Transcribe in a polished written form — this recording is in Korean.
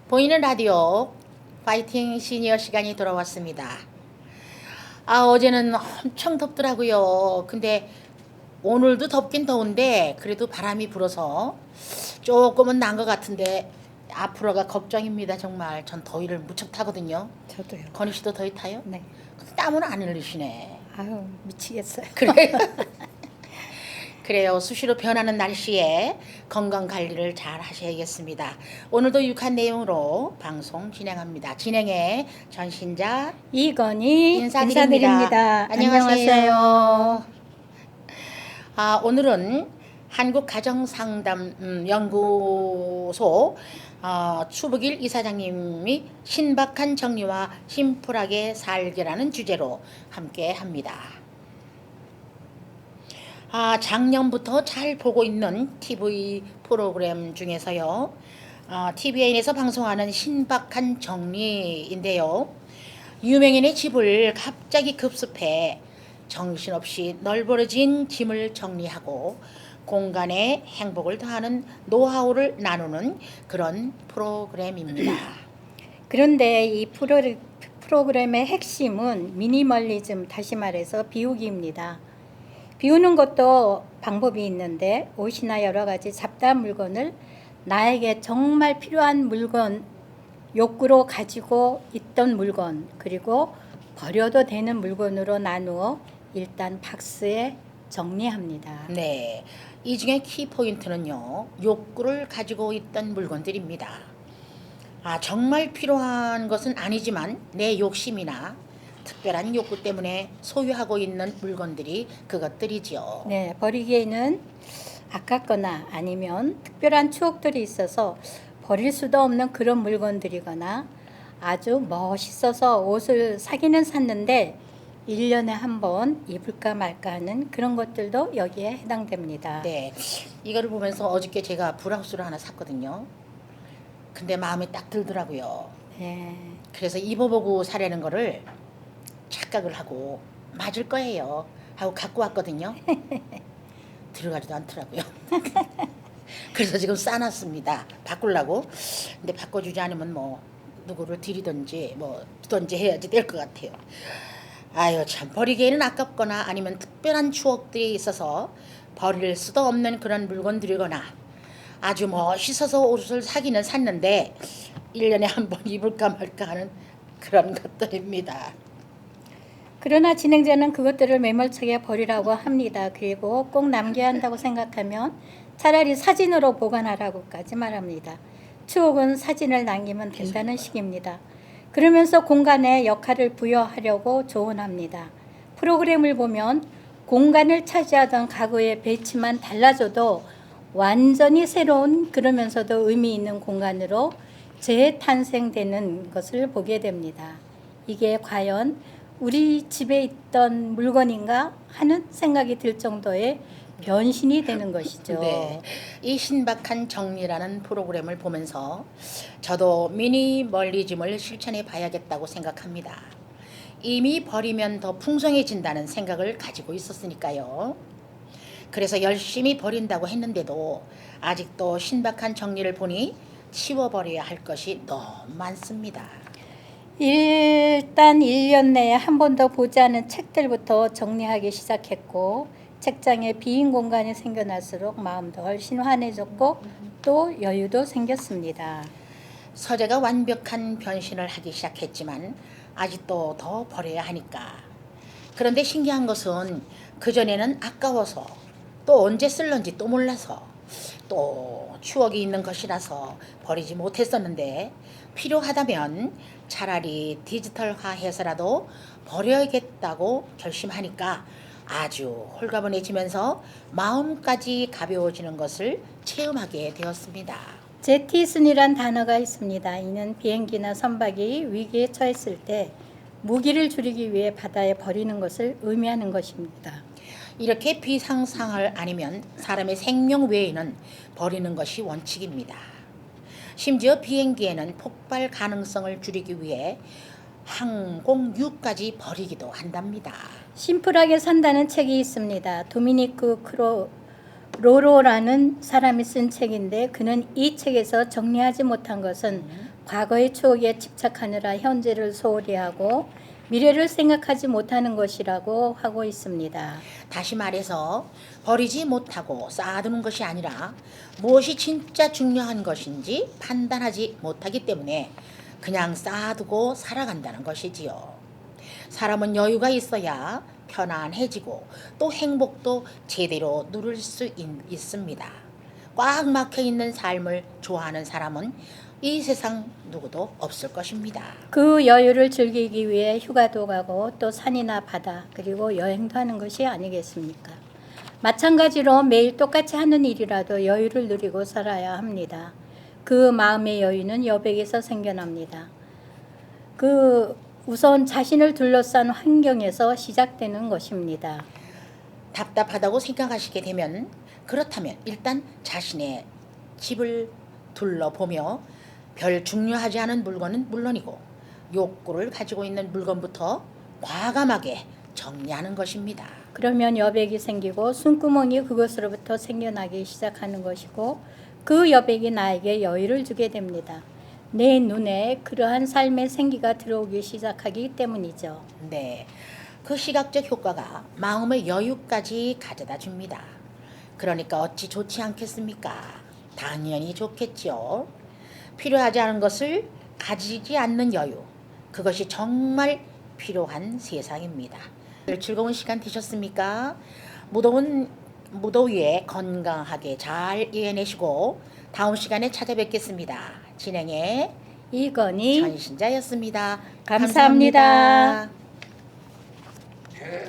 보이는 라디오 파이팅 시니어 시간이 돌아왔습니다. 어제는 엄청 덥더라고요. 근데 오늘도 덥긴 더운데 그래도 바람이 불어서 조금은 난 것 같은데 앞으로가 걱정입니다. 정말 전 더위를 무척 타거든요. 저도요. 건희 씨도 더위 타요? 네. 근데 땀은 안 흘리시네. 아유 미치겠어요. 그래요. 수시로 변하는 날씨에 건강 관리를 잘 하셔야겠습니다. 오늘도 유익한 내용으로 방송 진행합니다. 진행의 전신자 이건희 인사드립니다. 안녕하세요. 오늘은 한국가정상담연구소 추북일 이사장님이 신박한 정리와 심플하게 살기라는 주제로 함께 합니다. 작년부터 잘 보고 있는 TV 프로그램 중에서요. TVN에서 방송하는 신박한 정리인데요. 유명인의 집을 갑자기 급습해 정신없이 널브러진 짐을 정리하고 공간에 행복을 더하는 노하우를 나누는 그런 프로그램입니다. 그런데 이 프로그램의 핵심은 미니멀리즘, 다시 말해서 비우기입니다. 비우는 것도 방법이 있는데 옷이나 여러 가지 잡다한 물건을 나에게 정말 필요한 물건, 욕구로 가지고 있던 물건, 그리고 버려도 되는 물건으로 나누어 일단 박스에 정리합니다. 네, 이 중에 키포인트는요. 욕구를 가지고 있던 물건들입니다. 정말 필요한 것은 아니지만 내 욕심이나 특별한 욕구 때문에 소유하고 있는 물건들이 그것들이지요. 네, 버리기에는 아깝거나 아니면 특별한 추억들이 있어서 버릴 수도 없는 그런 물건들이거나 아주 멋있어서 옷을 사기는 샀는데 1년에 한 번 입을까 말까 하는 그런 것들도 여기에 해당됩니다. 네, 이거를 보면서 어저께 제가 브라우스를 하나 샀거든요. 근데 마음에 딱 들더라고요. 네. 그래서 입어보고 사려는 거를 착각을 하고 맞을 거예요 하고 갖고 왔거든요. 들어가지도 않더라고요. 그래서 지금 싸놨습니다. 바꾸려고. 근데 바꿔주지 않으면 뭐 누구를 들이든지 뭐 두든지 해야지 될 것 같아요. 아유 참, 버리기에는 아깝거나 아니면 특별한 추억들이 있어서 버릴 수도 없는 그런 물건들이거나 아주 멋있어서 옷을 사기는 샀는데 1년에 한 번 입을까 말까 하는 그런 것들입니다. 그러나 진행자는 그것들을 매몰차게 버리라고 합니다. 그리고 꼭 남겨야 한다고 생각하면 차라리 사진으로 보관하라고까지 말합니다. 추억은 사진을 남기면 된다는 식입니다. 그러면서 공간에 역할을 부여하려고 조언합니다. 프로그램을 보면 공간을 차지하던 가구의 배치만 달라져도 완전히 새로운, 그러면서도 의미 있는 공간으로 재탄생되는 것을 보게 됩니다. 이게 과연 우리 집에 있던 물건인가 하는 생각이 들 정도의 변신이 되는 것이죠. 네, 이 신박한 정리라는 프로그램을 보면서 저도 미니멀리즘을 실천해 봐야겠다고 생각합니다. 이미 버리면 더 풍성해진다는 생각을 가지고 있었으니까요. 그래서 열심히 버린다고 했는데도 아직도 신박한 정리를 보니 치워버려야 할 것이 너무 많습니다. 일단 1년 내에 한 번도 보지 않은 책들부터 정리하기 시작했고, 책장에 빈 공간이 생겨날수록 마음도 훨씬 환해졌고 또 여유도 생겼습니다. 서재가 완벽한 변신을 하기 시작했지만 아직도 더 버려야 하니까. 그런데 신기한 것은 그전에는 아까워서 또 언제 쓸런지 또 몰라서 또 추억이 있는 것이라서 버리지 못했었는데 필요하다면 차라리 디지털화해서라도 버려야겠다고 결심하니까 아주 홀가분해지면서 마음까지 가벼워지는 것을 체험하게 되었습니다. 제티슨이란 단어가 있습니다. 이는 비행기나 선박이 위기에 처했을 때 무기를 줄이기 위해 바다에 버리는 것을 의미하는 것입니다. 이렇게 비상상을 아니면 사람의 생명 외에는 버리는 것이 원칙입니다. 심지어 비행기에는 폭발 가능성을 줄이기 위해 항공유까지 버리기도 한답니다. 심플하게 산다는 책이 있습니다. 도미니크 로로라는 사람이 쓴 책인데 그는 이 책에서 정리하지 못한 것은 과거의 추억에 집착하느라 현재를 소홀히 하고 미래를 생각하지 못하는 것이라고 하고 있습니다. 다시 말해서 버리지 못하고 쌓아두는 것이 아니라 무엇이 진짜 중요한 것인지 판단하지 못하기 때문에 그냥 쌓아두고 살아간다는 것이지요. 사람은 여유가 있어야 편안해지고 또 행복도 제대로 누릴 수 있습니다. 꽉 막혀 있는 삶을 좋아하는 사람은 이 세상 누구도 없을 것입니다. 그 여유를 즐기기 위해 휴가도 가고 또 산이나 바다 그리고 여행도 하는 것이 아니겠습니까? 마찬가지로 매일 똑같이 하는 일이라도 여유를 누리고 살아야 합니다. 그 마음의 여유는 여백에서 생겨납니다. 우선 자신을 둘러싼 환경에서 시작되는 것입니다. 답답하다고 생각하시게 되면 그렇다면 일단 자신의 집을 둘러보며 별 중요하지 않은 물건은 물론이고 욕구를 가지고 있는 물건부터 과감하게 정리하는 것입니다. 그러면 여백이 생기고 숨구멍이 그것으로부터 생겨나기 시작하는 것이고 그 여백이 나에게 여유를 주게 됩니다. 내 눈에 그러한 삶의 생기가 들어오기 시작하기 때문이죠. 네, 그 시각적 효과가 마음의 여유까지 가져다 줍니다. 그러니까 어찌 좋지 않겠습니까? 당연히 좋겠죠. 필요하지 않은 것을 가지지 않는 여유, 그것이 정말 필요한 세상입니다. 즐거운 시간 되셨습니까? 무더위에 건강하게 잘 이겨내시고 다음 시간에 찾아뵙겠습니다. 진행의 이건희 전신자였습니다. 감사합니다. 감사합니다.